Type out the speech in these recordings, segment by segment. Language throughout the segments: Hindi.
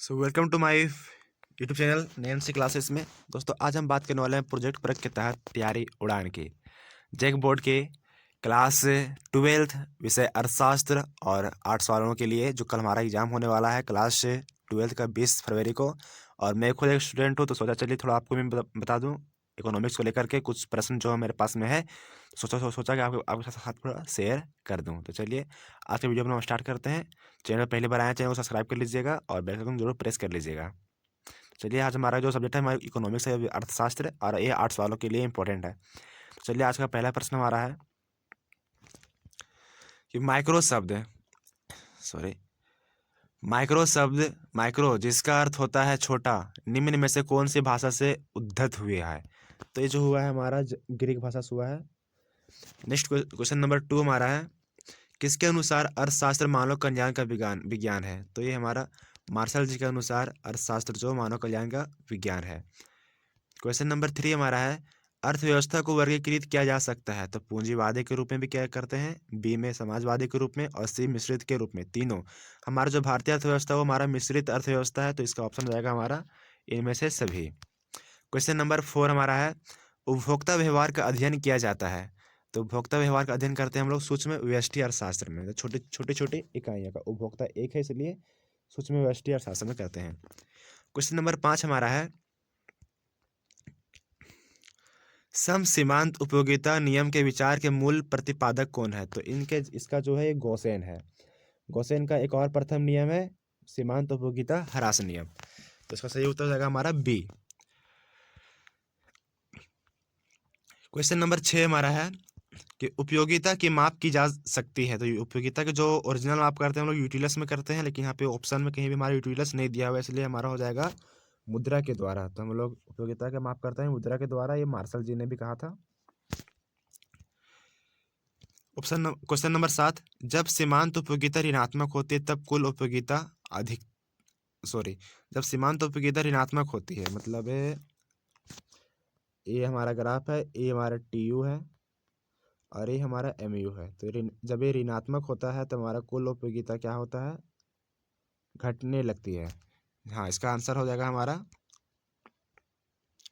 So welcome to my YouTube channel नैन सी क्लासेस में। दोस्तों आज हम बात करने वाले हैं प्रोजेक्ट वर्क के तहत तैयारी उड़ान की जैक बोर्ड के क्लास 12th विषय अर्थशास्त्र और 8 सवालों के लिए, जो कल हमारा एग्जाम होने वाला है क्लास 12th का 20 फरवरी को। और मैं खुद एक स्टूडेंट हूँ, तो सोचा चलिए थोड़ा आपको भी बता दूँ इकोनॉमिक्स को लेकर के कुछ प्रश्न जो मेरे पास में है। सोचा कि आपको आपके साथ थोड़ा शेयर कर दूँ। तो चलिए आज के वीडियो में हम स्टार्ट करते हैं। चैनल पहली बार आए, चैनल को सब्सक्राइब कर लीजिएगा और बेल आइकन जरूर प्रेस कर लीजिएगा। चलिए आज हमारा जो सब्जेक्ट है हमारा इकोनॉमिक्स है, अर्थशास्त्र, और ये 8 सवालों के लिए इंपॉर्टेंट है। तो चलिए आज का पहला प्रश्न हमारा है कि माइक्रो जिसका अर्थ होता है छोटा, निम्न में से कौन सी भाषा से उद्धत हुए है। तो ये जो हुआ है हमारा ग्रीक भाषा से हुआ है। नेक्स्ट क्वेश्चन नंबर 2 हमारा है, किसके अनुसार अर्थशास्त्र मानव कल्याण का विज्ञान है। तो ये हमारा मार्शल जी के अनुसार अर्थशास्त्र जो मानव कल्याण का विज्ञान है। क्वेश्चन नंबर 3 हमारा है, अर्थव्यवस्था को वर्गीकृत किया जा सकता है। तो पूंजीवादी के रूप में भी क्या करते हैं, बी में समाजवादी के रूप में, और सी मिश्रित के रूप में। तीनों हमारा जो भारतीय अर्थव्यवस्था वो हमारा मिश्रित अर्थव्यवस्था है, तो इसका ऑप्शन रहेगा हमारा इनमें से सभी। क्वेश्चन नंबर 4 हमारा है, उपभोक्ता व्यवहार का अध्ययन किया जाता है। तो उपभोक्ता व्यवहार का अध्ययन करते हैं हम लोग सूक्ष्म व्यष्टि अर्थशास्त्र में। तो छोटे छोटे इकाइयों का उपभोक्ता एक है, इसलिए सूक्ष्म व्यष्टि अर्थशास्त्र में करते हैं। क्वेश्चन नंबर 5 हमारा है, सम सीमांत उपयोगिता नियम के विचार के मूल प्रतिपादक कौन है। तो इसका जो है गोसेन है। गोसेन का एक और प्रथम नियम है सीमांत उपयोगिता ह्रास नियम। तो इसका सही उत्तर जाएगा हमारा बी। क्वेश्चन नंबर 6 हमारा है कि उपयोगिता की माप की जा सकती है। तो उपयोगिता के जो ओरिजिनल माप करते हैं हम लोग यूटिलस में करते हैं, लेकिन यहाँ पे ऑप्शन में कहीं भी हमारा यूटिलस नहीं दिया हुआ है, इसलिए हमारा हो जाएगा मुद्रा के द्वारा। तो हम लोग उपयोगिता के माप करते हैं मुद्रा के द्वारा, ये मार्शल जी ने भी कहा था। क्वेश्चन नंबर 7, जब सीमांत उपयोगिता ऋणात्मक होती है तब कुल उपयोगिता अधिक सॉरी जब सीमांत उपयोगिता ऋणात्मक होती है, मतलब ये हमारा ग्राफ है, ये हमारा टीयू है और ये हमारा एमयू है। तो जब ये ऋणात्मक होता है तो हमारा कुल उपयोगिता क्या होता है, घटने लगती है। हाँ, इसका आंसर हो जाएगा हमारा,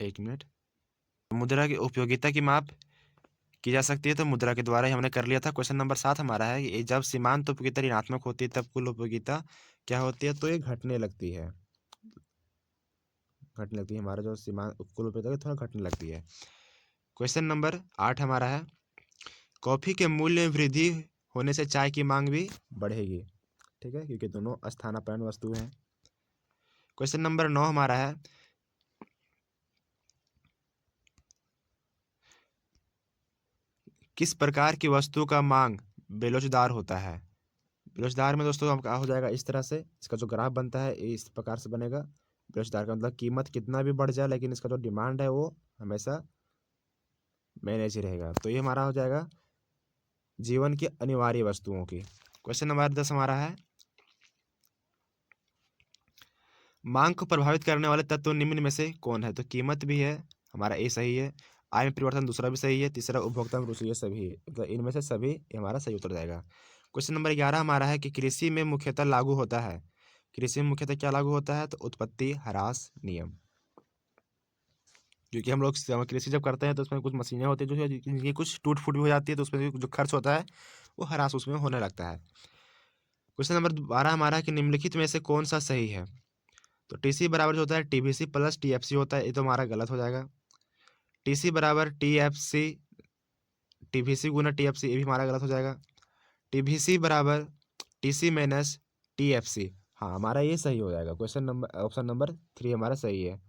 एक मिनट, मुद्रा की उपयोगिता की माप की जा सकती है तो मुद्रा के द्वारा ही हमने कर लिया था। क्वेश्चन नंबर 7 हमारा है कि जब सीमांत उपयोगिता ऋणात्मक होती है तब कुल उपयोगिता क्या होती है। तो ये घटने लगती है, हमारा जो सीमांत कुल उपयोगिता है थोड़ा घटने लगती है। क्वेश्चन नंबर 8 हमारा है, कॉफी के मूल्य में वृद्धि होने से चाय की मांग भी बढ़ेगी। ठीक है, क्योंकि दोनों स्थानापन्न वस्तु हैं। क्वेश्चन नंबर 9 हमारा है, किस प्रकार की वस्तु का मांग बेलोचदार होता है। बेलोचदार में दोस्तों हम क्या हो जाएगा, इस तरह से इसका जो ग्राफ बनता है इस प्रकार से बनेगा। बेलोचदार का मतलब कीमत कितना भी बढ़ जाए लेकिन इसका जो डिमांड है वो हमेशा मैनेज ही रहेगा। तो ये हमारा हो जाएगा जीवन की अनिवार्य वस्तुओं की। क्वेश्चन नंबर 10 हमारा है, मांग को प्रभावित करने वाले तत्व निम्न में से कौन है। तो कीमत भी है हमारा, ए सही है। आय में परिवर्तन दूसरा भी सही है। तीसरा उपभोक्ता में रुचि, ये सभी मतलब इनमें से सभी ये हमारा सही उत्तर जाएगा। क्वेश्चन नंबर 11 हमारा है कि कृषि में मुख्यतः लागू होता है। कृषि में मुख्यतः क्या लागू होता है, तो उत्पत्ति ह्रास नियम। क्योंकि हम लोग कृषि जब करते हैं तो उसमें कुछ मशीनें होती है जो जिनकी कुछ टूट फूट भी हो जाती है, तो उसमें जो खर्च होता है वो ह्रास उसमें होने लगता है। क्वेश्चन नंबर 12 हमारा है कि निम्नलिखित में से कौन सा सही है। तो टीसी बराबर जो होता है टीबीसी प्लस टीएफसी होता है, ये तो हमारा गलत हो जाएगा। टीसी बराबर टीएफसी टीवीसी गुना टीएफसी, ये भी हमारा गलत हो जाएगा। टीवीसी बराबर टीसी माइनस टीएफसी, हाँ हमारा ये सही हो जाएगा। क्वेश्चन नंबर ऑप्शन नंबर 3 हमारा सही है।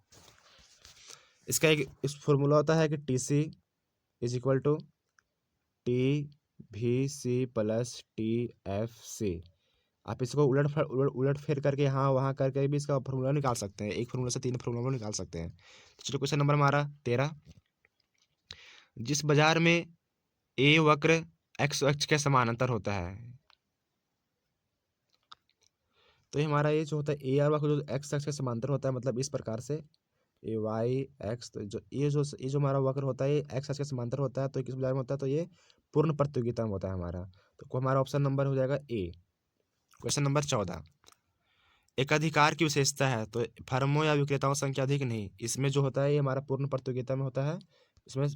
इसका एक इस फॉर्मूला होता है कि TC is equal to T V C plus T F C. आप इसको उलट फेर करके यहाँ वहाँ करके भी इसका फॉर्मूला निकाल सकते हैं। एक फॉर्मूला से 3 फॉर्मूला निकाल सकते हैं। तो चलो क्वेश्चन नंबर हमारा 13, जिस बाजार में ए वक्र एक्स अक्ष के समानांतर होता है। तो ये हमारा ये जो होता है ए आर वक्र जो एक्स अक्ष के समांतर होता है, मतलब इस प्रकार से ए वाई एक्स, तो ये जो हमारा वक्र होता है ये एक्स अक्ष के समांतर होता है। तो किस बाजार में होता है, तो ये पूर्ण प्रतियोगिता में होता है हमारा। तो हमारा ऑप्शन नंबर हो जाएगा ए। क्वेश्चन नंबर 14, एकाधिकार की विशेषता है, तो फर्मों या विक्रेताओं की संख्या अधिक नहीं, इसमें जो होता है ये हमारा पूर्ण प्रतियोगिता में होता है, इसमें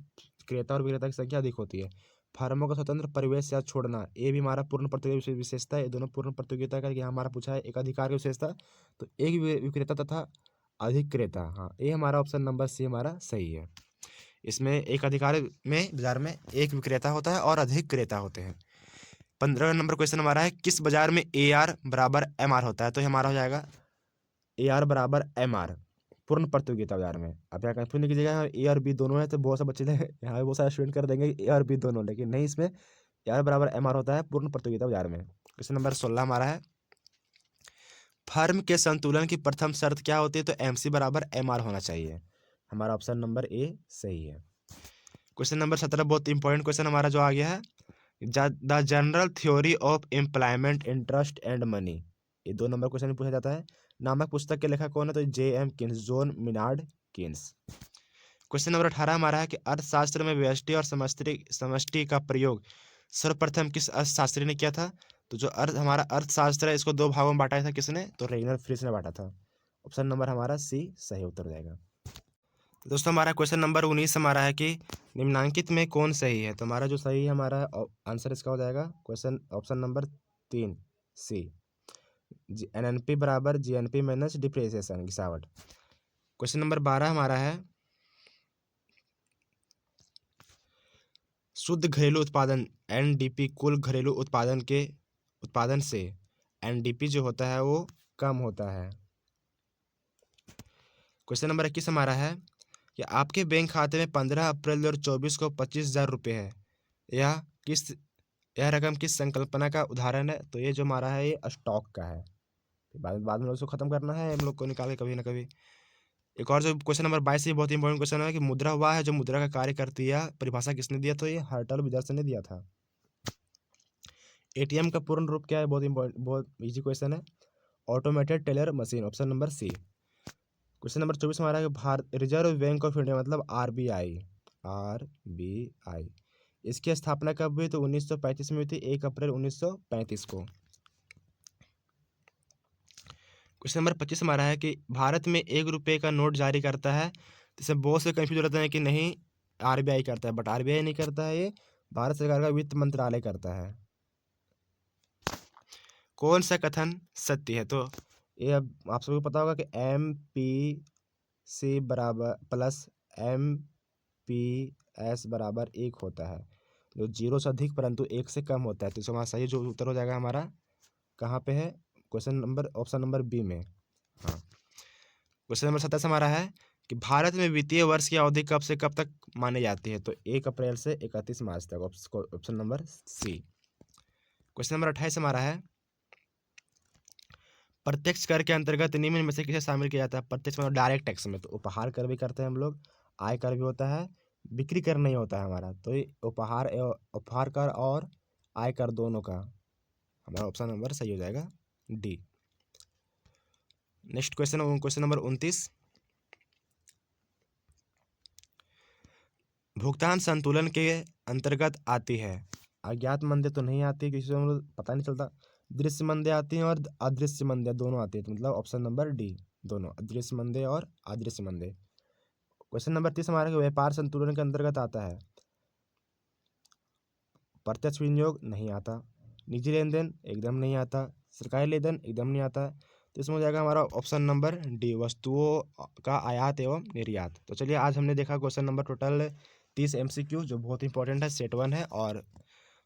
क्रेता और विक्रेता की संख्या अधिक होती है। फर्मों का स्वतंत्र परिवेश या छोड़ना, ये भी हमारा पूर्ण प्रतियोगिता विशेषता है, ये दोनों पूर्ण प्रतियोगिता का। यहाँ हमारा पूछा है एकाधिकार की विशेषता, तो एक विक्रेता तथा अधिक क्रेता, हाँ ये हमारा ऑप्शन नंबर सी हमारा सही है। इसमें एक अधिकार में बाजार में एक विक्रेता होता है और अधिक क्रेता होते हैं। 15 नंबर क्वेश्चन हमारा है, किस बाजार में AR बराबर MR होता है, तो ये हमारा हो जाएगा AR बराबर MR, पूर्ण प्रतियोगिता बाजार में। अब यहाँ कंफ्यूज नहीं कीजिएगा, A और B दोनों है, तो बहुत सारे बच्चे यहाँ पे बहुत सारे स्टूडेंट कर देंगे A और B दोनों, लेकिन नहीं, इसमें AR बराबर MR होता है पूर्ण प्रतियोगिता बाजार में। क्वेश्चन नंबर 16 हमारा है, फर्म के संतुलन की प्रथम शर्त क्या होती है, तो MC बराबर MR होना चाहिए, हमारा ऑप्शन नंबर ए सही है। क्वेश्चन नंबर 17 बहुत इंपॉर्टेंट क्वेश्चन हमारा जो आ गया है, the general theory of employment interest and money, ये 2 नंबर क्वेश्चन पूछा जाता है। नामक पुस्तक के लेखक कौन है, तो JM Keynes, John Maynard Keynes. Question number 18 हमारा है कि अर्थशास्त्र में व्यष्टि और समष्टि का प्रयोग सर्वप्रथम किस अर्थशास्त्री ने किया था, तो जो हमारा अर्थशास्त्र है इसको 2 भागों में बांटा था किसने, तो रेगनर फ्रिश ने बांटा था। ऑप्शन नंबर हमारा सी सही उत्तर जाएगा। दोस्तों हमारा क्वेश्चन नंबर 19 हमारा है कि निम्नांकित में कौन सही है, तो हमारा जो सही है हमारा आंसर इसका हो जाएगा क्वेश्चन ऑप्शन नंबर 3 सी, NNP बराबर GNP माइनस डिप्रेसिएशन गिरावट। क्वेश्चन नंबर 12 हमारा है, शुद्ध घरेलू उत्पादन NDP कुल घरेलू उत्पादन से NDP जो होता है वो कम होता है। क्वेश्चन नंबर 21 हमारा है कि आपके बैंक खाते में 15 अप्रैल 2024 को 25,000 रुपये है, यह रकम किस संकल्पना का उदाहरण है, तो ये जो हमारा है ये स्टॉक का है। बाद में उसको खत्म करना है हम लोग को निकाल के कभी ना कभी। एक और जो क्वेश्चन नंबर 22 बहुत इंपॉर्टेंट क्वेश्चन है कि मुद्रा वह है जो मुद्रा का कार्य करती है, परिभाषा किसने दिया, तो ये हर्टल विदर्सन ने दिया था। ATM का पूर्ण रूप क्या है, बहुत इंपॉर्टेंट बहुत इजी क्वेश्चन है, automated teller machine, option number C. Question number 24 हमारा है Bharat reserve bank of India मतलब RBI, इसकी स्थापना कब हुई, तो 1935 में हुई थी, 1 अप्रैल 1935 को। क्वेश्चन नंबर 25 हमारा है कि भारत में 1 रुपये का नोट जारी करता है, जिससे बहुत से कंफ्यूज रहते हैं कि नहीं RBI करता है, बट RBI नहीं करता है, ये भारत सरकार का वित्त मंत्रालय करता है। कौन सा कथन सत्य है, तो ये अब आप सबको पता होगा कि MPC बराबर प्लस MPS बराबर 1 होता है, जो 0 से अधिक परंतु 1 से कम होता है, तो इसका हमारा सही जो उत्तर हो जाएगा हमारा कहाँ पे है, question number option number B में। हाँ क्वेश्चन नंबर 27 हमारा है कि भारत में वित्तीय वर्ष की अवधि कब से कब तक मानी जाती है, तो 1 अप्रैल से 31 मार्च तक, option number C. Question number 28 हमारा है, प्रत्यक्ष कर के अंतर्गत निम्न में से किसे शामिल किया जाता है, प्रत्यक्ष मतलब डायरेक्ट टैक्स में, तो उपहार कर भी करते हैं हम लोग, आय कर भी होता है, बिक्री कर नहीं होता है हमारा, तो ये उपहार कर और आय कर दोनों का हमारा ऑप्शन नंबर सही हो जाएगा डी। नेक्स्ट क्वेश्चन नंबर 29, भुगतान संतुलन के अंतर्गत आती है, अज्ञात मंदे तो नहीं आती किसी को हम लोग पता नहीं चलता, दृश्य मंदे आती हैं और अदृश्य मंदे दोनों आती है, तो मतलब ऑप्शन नंबर डी दोनों, अदृश्य मंदे और अदृश्य मंदे। क्वेश्चन नंबर 30 हमारा व्यापार संतुलन के अंतर्गत आता है, प्रत्यक्ष विनियोग नहीं आता, निजी लेन देन एकदम नहीं आता, सरकारी लेन देन एकदम नहीं आता, तो इसमें हो जाएगा हमारा ऑप्शन नंबर डी, वस्तुओं का आयात एवं निर्यात। तो चलिए आज हमने देखा क्वेश्चन नंबर टोटल 30 MCQ जो बहुत इंपॉर्टेंट है, सेट 1 है, और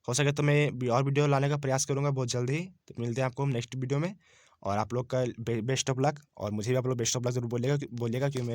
हो सके तो मैं और वीडियो लाने का प्रयास करूंगा बहुत जल्द ही। तो मिलते हैं आपको नेक्स्ट वीडियो में, और आप लोग का बेस्ट ऑफ लक, और मुझे भी आप लोग बेस्ट ऑफ लक जरूर बोलिएगा कि मैं